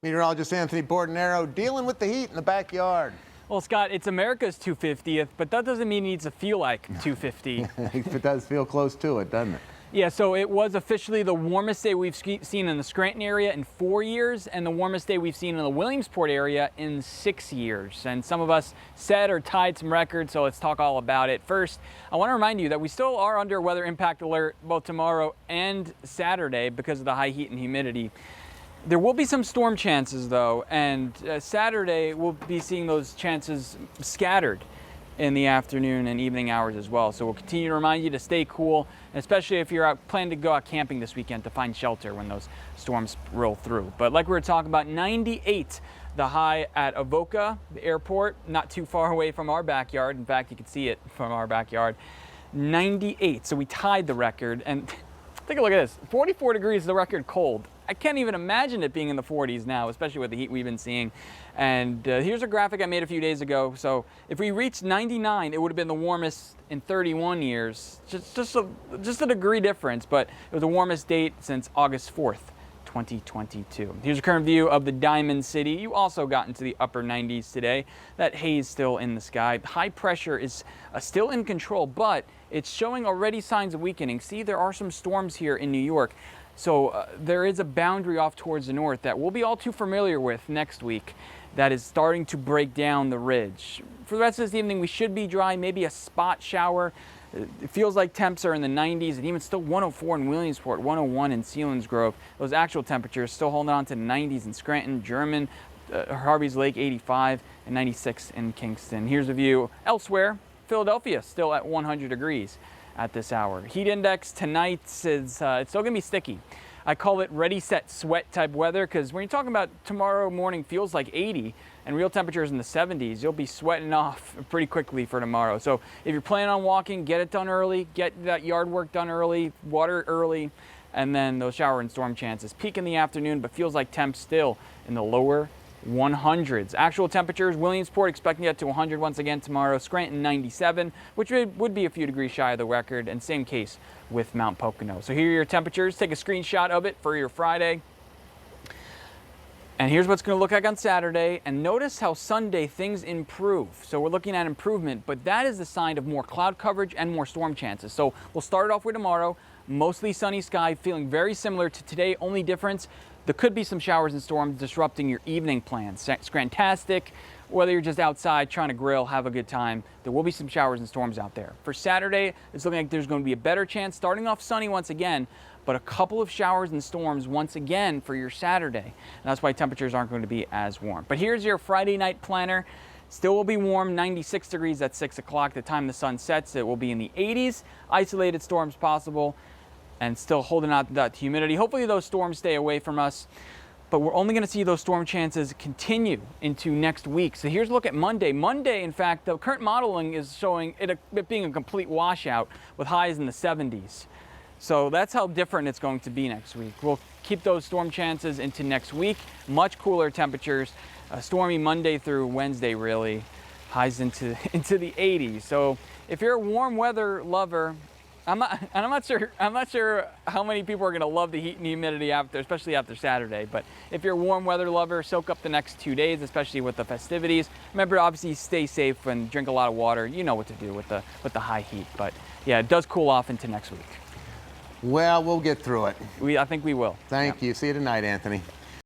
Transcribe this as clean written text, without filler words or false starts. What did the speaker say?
Meteorologist Anthony Bordenaro dealing with the heat in the backyard. Well, Scott, it's America's 250th, but that doesn't mean it needs to feel like 250. It does feel close to it, doesn't it? Yeah, so it was officially the warmest day we've seen in the Scranton area in 4 years and the warmest day we've seen in the Williamsport area in 6 years. And some of us set or tied some records, so let's talk all about it. First, I want to remind you that we still are under weather impact alert both tomorrow and Saturday because of the high heat and humidity. There will be some storm chances though, and Saturday we'll be seeing those chances scattered in the afternoon and evening hours as well. So we'll continue to remind you to stay cool, especially if you're planning to go out camping this weekend to find shelter when those storms roll through. But like we were talking about, 98 the high at Avoca, the airport, not too far away from our backyard. In fact, you can see it from our backyard. 98, so we tied the record. And take a look at this, 44 degrees is the record cold. I can't even imagine it being in the 40s now, especially with the heat we've been seeing. And here's a graphic I made a few days ago. So if we reached 99, it would have been the warmest in 31 years. Just a degree difference, but it was the warmest date since August 4th, 2022. Here's a current view of the Diamond City. You also got into the upper 90s today. That haze still in the sky. High pressure is still in control, but it's showing already signs of weakening. See, there are some storms here in New York. So there is a boundary off towards the north that we'll be all too familiar with next week that is starting to break down the ridge. For the rest of this evening, we should be dry, maybe a spot shower. It feels like temps are in the 90s and even still 104 in Williamsport, 101 in Selinsgrove. Those actual temperatures still holding on to the 90s in Scranton, German, Harvey's Lake 85 and 96 in Kingston. Here's a view elsewhere. Philadelphia still at 100 degrees at this hour. Heat index tonight is it's still gonna be sticky. I call it ready, set, sweat type weather because when you're talking about tomorrow morning feels like 80 and real temperatures in the 70s, you'll be sweating off pretty quickly for tomorrow. So if you're planning on walking, get it done early, get that yard work done early, water early, and then those shower and storm chances. Peak in the afternoon, but feels like temps still in the lower 100s. Actual temperatures, Williamsport expecting to get to 100 once again tomorrow. Scranton 97, which would be a few degrees shy of the record, and same case with Mount Pocono. So here are your temperatures. Take a screenshot of it for your Friday. And here's what's going to look like on Saturday. And notice how Sunday things improve. So we're looking at improvement, but that is the sign of more cloud coverage and more storm chances. So we'll start it off with tomorrow. Mostly sunny sky, feeling very similar to today. Only difference, there could be some showers and storms disrupting your evening plans. Scrantastic, whether you're just outside trying to grill, have a good time, there will be some showers and storms out there. For Saturday, it's looking like there's going to be a better chance, starting off sunny once again, but a couple of showers and storms once again for your Saturday. And that's why temperatures aren't going to be as warm. But here's your Friday night planner. Still will be warm, 96 degrees at 6 o'clock. The time the sun sets, it will be in the 80s. Isolated storms possible, and still holding out that humidity. Hopefully those storms stay away from us, but we're only going to see those storm chances continue into next week. So here's a look at Monday. Monday, in fact, the current modeling is showing it being a complete washout with highs in the 70s. So that's how different it's going to be next week. We'll keep those storm chances into next week. Much cooler temperatures, stormy Monday through Wednesday really, highs into the 80s. So if you're a warm weather lover, I'm not sure how many people are going to love the heat and humidity especially after Saturday. But if you're a warm weather lover, soak up the next 2 days, especially with the festivities. Remember, obviously, stay safe and drink a lot of water. You know what to do with the high heat. But yeah, it does cool off into next week. Well, we'll get through it. I think we will. Thank you. See you tonight, Anthony.